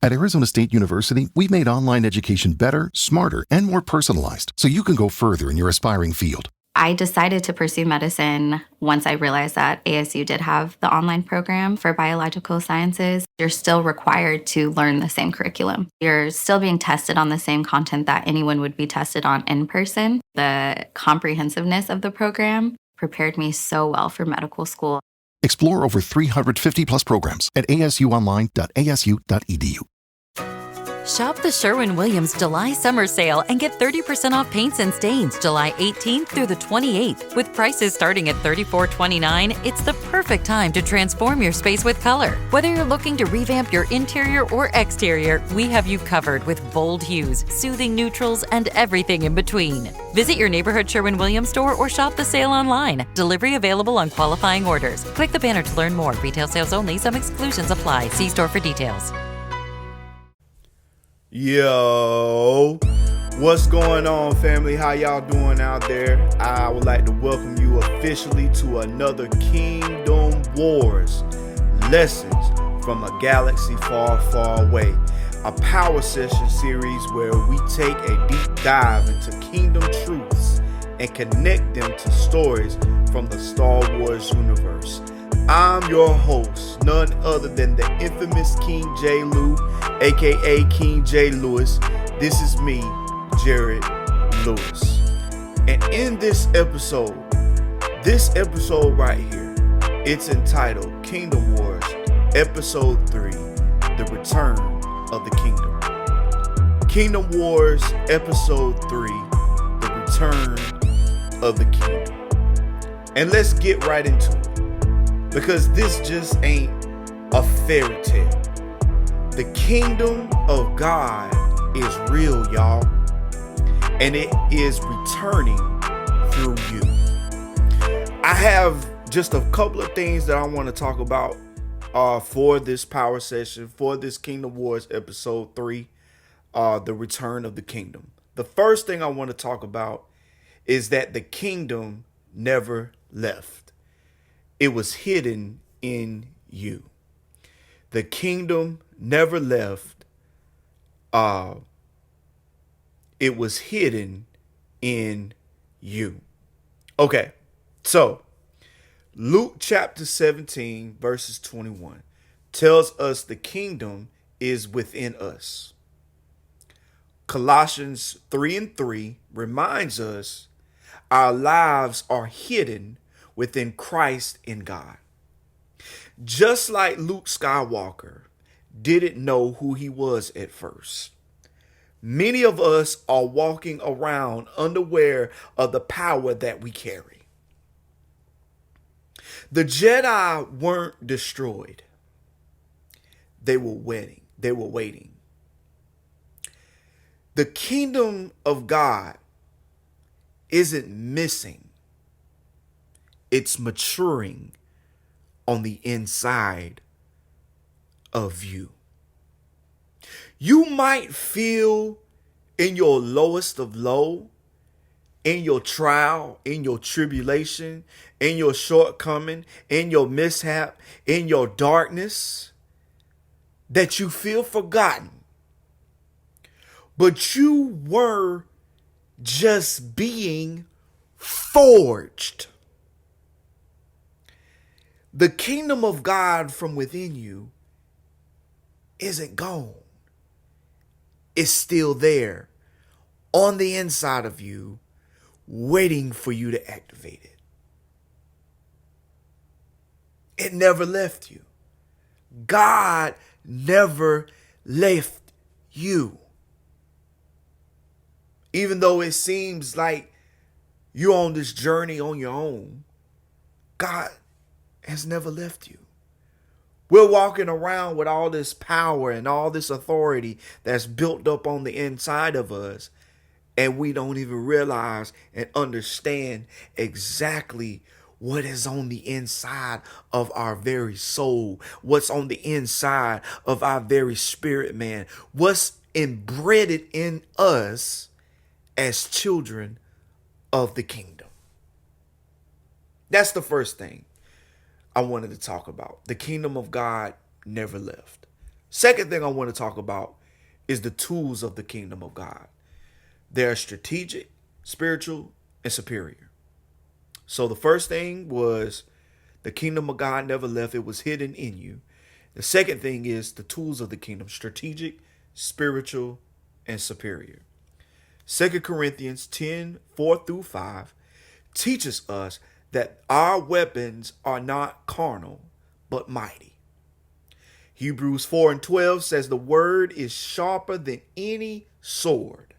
At Arizona State University, we've made online education better, smarter, and more personalized so you can go further in your aspiring field. I decided to pursue medicine once I realized that ASU did have the online program for biological sciences. You're still required to learn the same curriculum. You're still being tested on the same content that anyone would be tested on in person. The comprehensiveness of the program prepared me so well for medical school. Explore over 350 plus programs at asuonline.asu.edu. Shop the Sherwin-Williams July Summer Sale and get 30% off paints and stains July 18th through the 28th. With prices starting at $34.29, it's the perfect time to transform your space with color. Whether you're looking to revamp your interior or exterior, we have you covered with bold hues, soothing neutrals, and everything in between. Visit your neighborhood Sherwin-Williams store or shop the sale online. Delivery available on qualifying orders. Click the banner to learn more. Retail sales only. Some exclusions apply. See store for details. Yo, what's going on, family? How y'all doing out there? I would like to welcome you officially to another Kingdom Wars Lessons from a Galaxy Far, Far Away, a power session series where we take a deep dive into kingdom truths and connect them to stories from the Star Wars universe. I'm your host, none other than the infamous King J Lew, aka King J Lewis. This is me, Jared Lewis. And in this episode right here, it's entitled Kingdom Wars, Episode 3, The Return of the Kingdom. Kingdom Wars, Episode 3, The Return of the Kingdom. And let's get right into it, because this just ain't a fairy tale. The kingdom of God is real, y'all, and it is returning through you. I have just a couple of things that I want to talk about for this power session, for this Kingdom Wars Episode 3, the return of the kingdom. The first thing I want to talk about is that the kingdom never left. It was hidden in you. The kingdom never left. It was hidden in you. Okay, so Luke chapter 17 verses 21 tells us the kingdom is within us. Colossians 3:3 reminds us our lives are hidden within Christ in God. Just like Luke Skywalker didn't know who he was at first, many of us are walking around unaware of the power that we carry. The Jedi weren't destroyed. They were waiting. The kingdom of God isn't missing. It's maturing on the inside of you. You might feel in your lowest of low, in your trial, in your tribulation, in your shortcoming, in your mishap, in your darkness, that you feel forgotten. But you were just being forged. The kingdom of God from within you isn't gone. It's still there on the inside of you, waiting for you to activate it. It never left you. God never left you. Even though it seems like you're on this journey on your own, God has never left you. We're walking around with all this power and all this authority that's built up on the inside of us, and we don't even realize and understand exactly what is on the inside of our very soul, what's on the inside of our very spirit, man, what's embedded in us as children of the kingdom. That's the first thing I wanted to talk about. The kingdom of God never left. Second thing I want to talk about is the tools of the kingdom of God. They're strategic, spiritual, and superior. So the first thing was the kingdom of God never left. It was hidden in you. The second thing is the tools of the kingdom, strategic, spiritual, and superior. 2 Corinthians 10:4-5 teaches us that our weapons are not carnal, but mighty. Hebrews 4:12 says the word is sharper than any sword.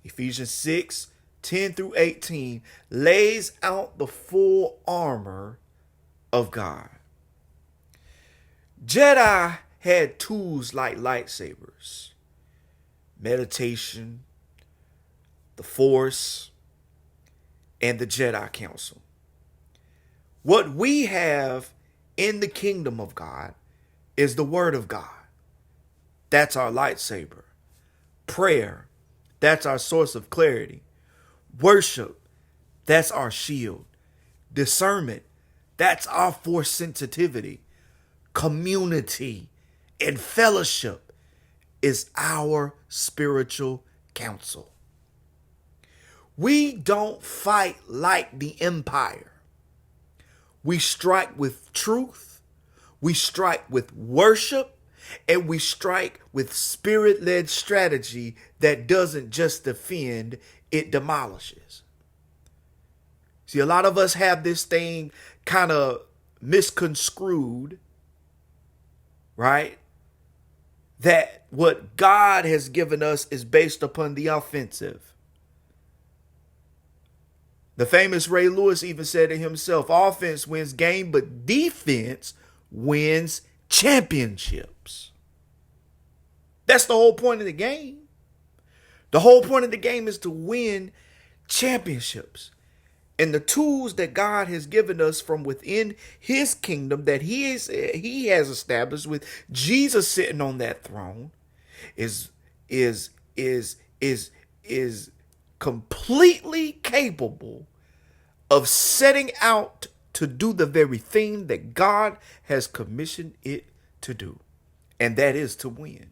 Ephesians 6:10-18 lays out the full armor of God. Jedi had tools like lightsabers, meditation, the Force, and the Jedi Council. What we have in the kingdom of God is the Word of God. That's our lightsaber. Prayer, that's our source of clarity. Worship, that's our shield. Discernment, that's our Force sensitivity. Community and fellowship is our spiritual counsel. We don't fight like the empire. We strike with truth, we strike with worship, and we strike with spirit-led strategy that doesn't just defend, it demolishes. See, a lot of us have this thing kind of misconstrued, right? That what God has given us is based upon the offensive. The famous Ray Lewis even said it himself, offense wins game, but defense wins championships. That's the whole point of the game. The whole point of the game is to win championships. And the tools that God has given us from within his kingdom that he has established with Jesus sitting on that throne is completely capable of setting out to do the very thing that God has commissioned it to do. And that is to win.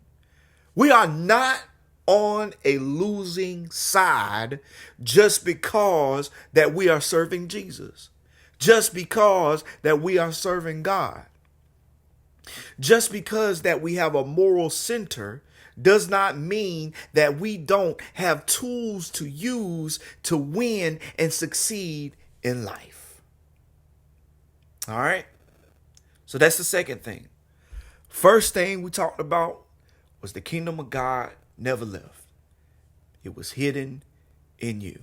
We are not on a losing side just because that we are serving Jesus, just because that we are serving God, just because that we have a moral center does not mean that we don't have tools to use to win and succeed in life. All right. So that's the second thing. First thing we talked about was the kingdom of God never left. It was hidden in you.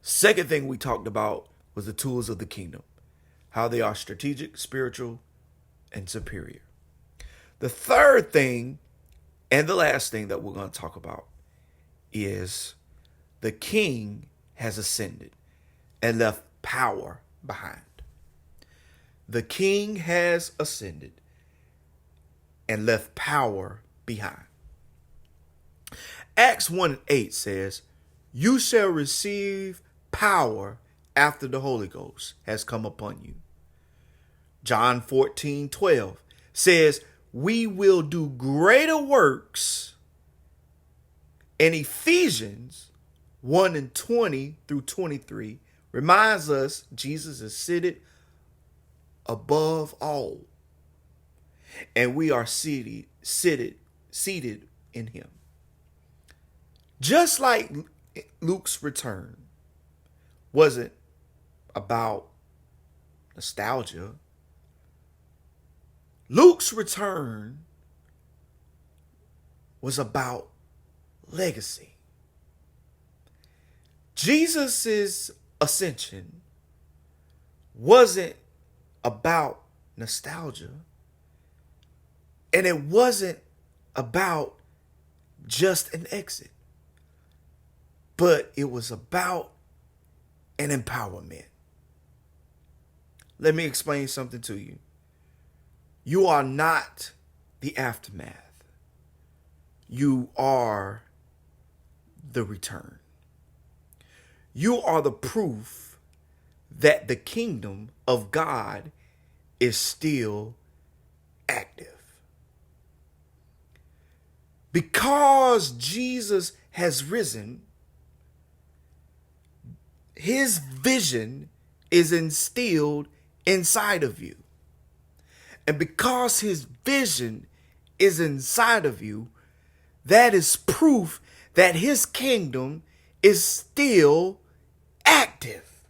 Second thing we talked about was the tools of the kingdom, how they are strategic, spiritual, and superior. The third thing and the last thing that we're going to talk about is the king has ascended and left power behind. The king has ascended and left power behind. Acts 1:8 says, you shall receive power after the Holy Ghost has come upon you. John 14:12 says, we will do greater works. And Ephesians 1:20-23 reminds us Jesus is seated above all. And we are seated in him. Just like Luke's return wasn't about nostalgia, Luke's return was about legacy. Jesus's ascension wasn't about nostalgia, and it wasn't about just an exit, but it was about an empowerment. Let me explain something to you. You are not the aftermath. You are the return. You are the proof that the kingdom of God is still active. Because Jesus has risen, his vision is instilled inside of you. And because his vision is inside of you, that is proof that his kingdom is still active.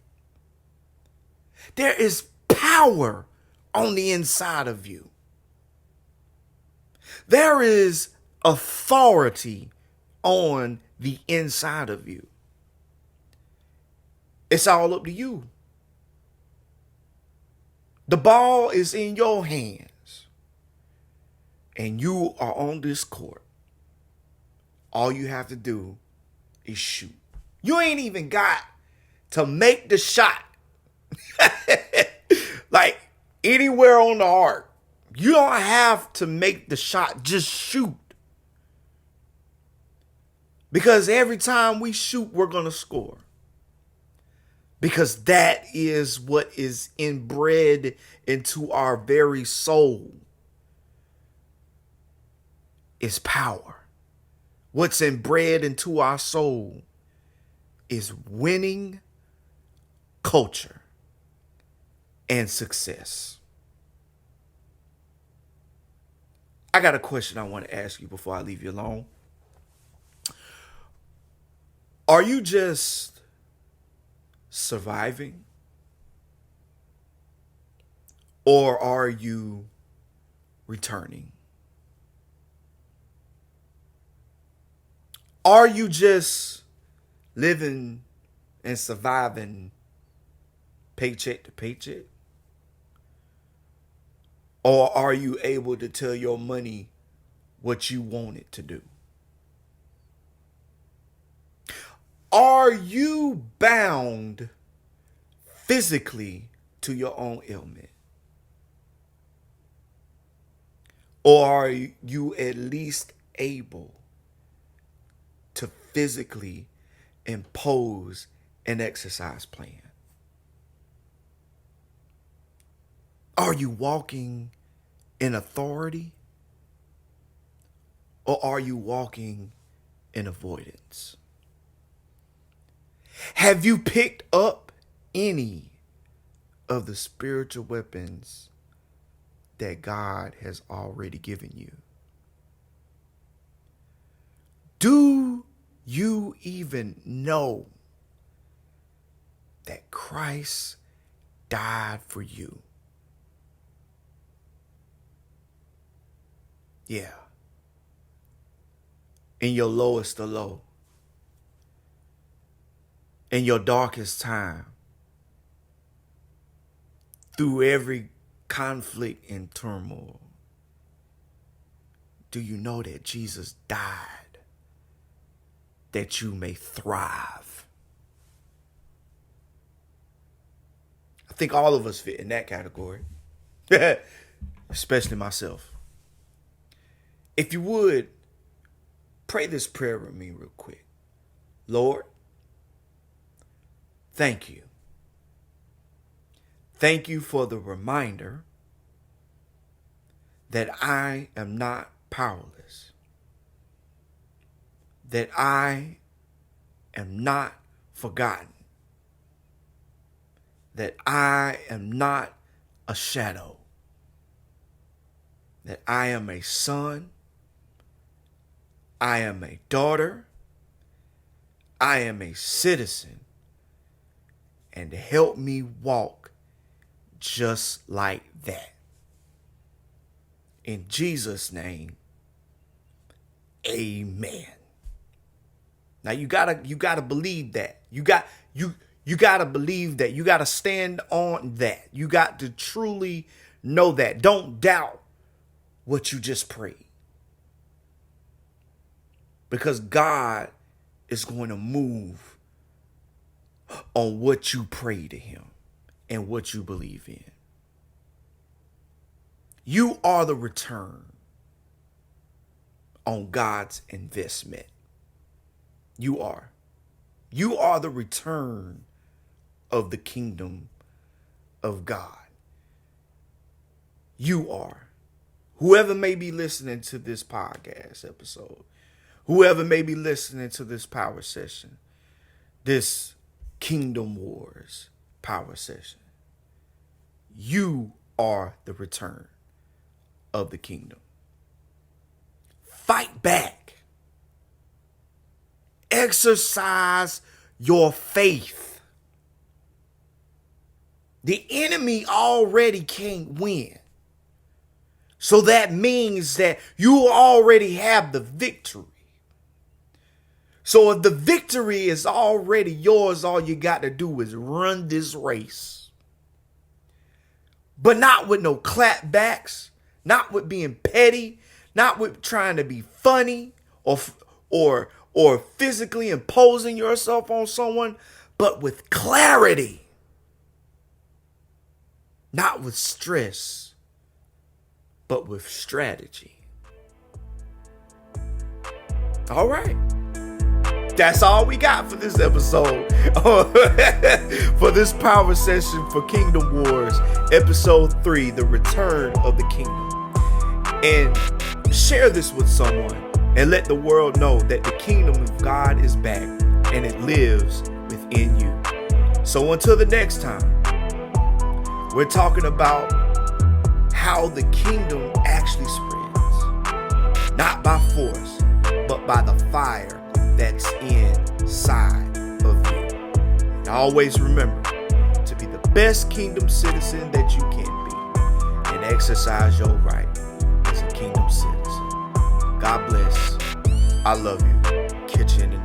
There is power on the inside of you. There is authority on the inside of you. It's all up to you. The ball is in your hands, and you are on this court. All you have to do is shoot. You ain't even got to make the shot. Like anywhere on the arc. You don't have to make the shot. Just shoot. Because every time we shoot, we're going to score. Because that is what is inbred into our very soul. Is power. What's inbred into our soul is winning culture and success. I got a question I want to ask you before I leave you alone. Are you just surviving? Or are you returning? Are you just living and surviving paycheck to paycheck? Or are you able to tell your money what you want it to do? Are you bound physically to your own ailment? Or are you at least able to physically impose an exercise plan? Are you walking in authority? Or are you walking in avoidance? Have you picked up any of the spiritual weapons that God has already given you? Do you even know that Christ died for you? Yeah. In your lowest of low. In your darkest time. Through every conflict and turmoil. Do you know that Jesus died that you may thrive? I think all of us fit in that category. Especially myself. If you would, pray this prayer with me real quick. Lord, thank you. Thank you for the reminder that I am not powerless. That I am not forgotten. That I am not a shadow. That I am a son. I am a daughter. I am a citizen. And help me walk just like that. In Jesus' name, amen. Now you gotta believe that. You gotta believe that. You gotta stand on that. You got to truly know that. Don't doubt what you just prayed. Because God is going to move on what you pray to him and what you believe in. You are the return on God's investment. You are. You are the return of the kingdom of God. You are whoever may be listening to this podcast episode, whoever may be listening to this power session, this Kingdom Wars power session, you are the return of the kingdom. Fight back. Exercise your faith. The enemy already can't win. So that means that you already have the victory. So if the victory is already yours, all you got to do is run this race. But not with no clapbacks, not with being petty, not with trying to be funny or physically imposing yourself on someone, but with clarity. Not with stress, but with strategy. All right. That's all we got for this episode. For this power session for Kingdom Wars, episode 3, the return of the kingdom. And share this with someone and let the world know that the kingdom of God is back and it lives within you. So until the next time, we're talking about how the kingdom actually spreads. Not by force, but by the fire that's inside of you. And always remember to be the best kingdom citizen that you can be and exercise your right as a kingdom citizen. God bless. I love you. Catch you in the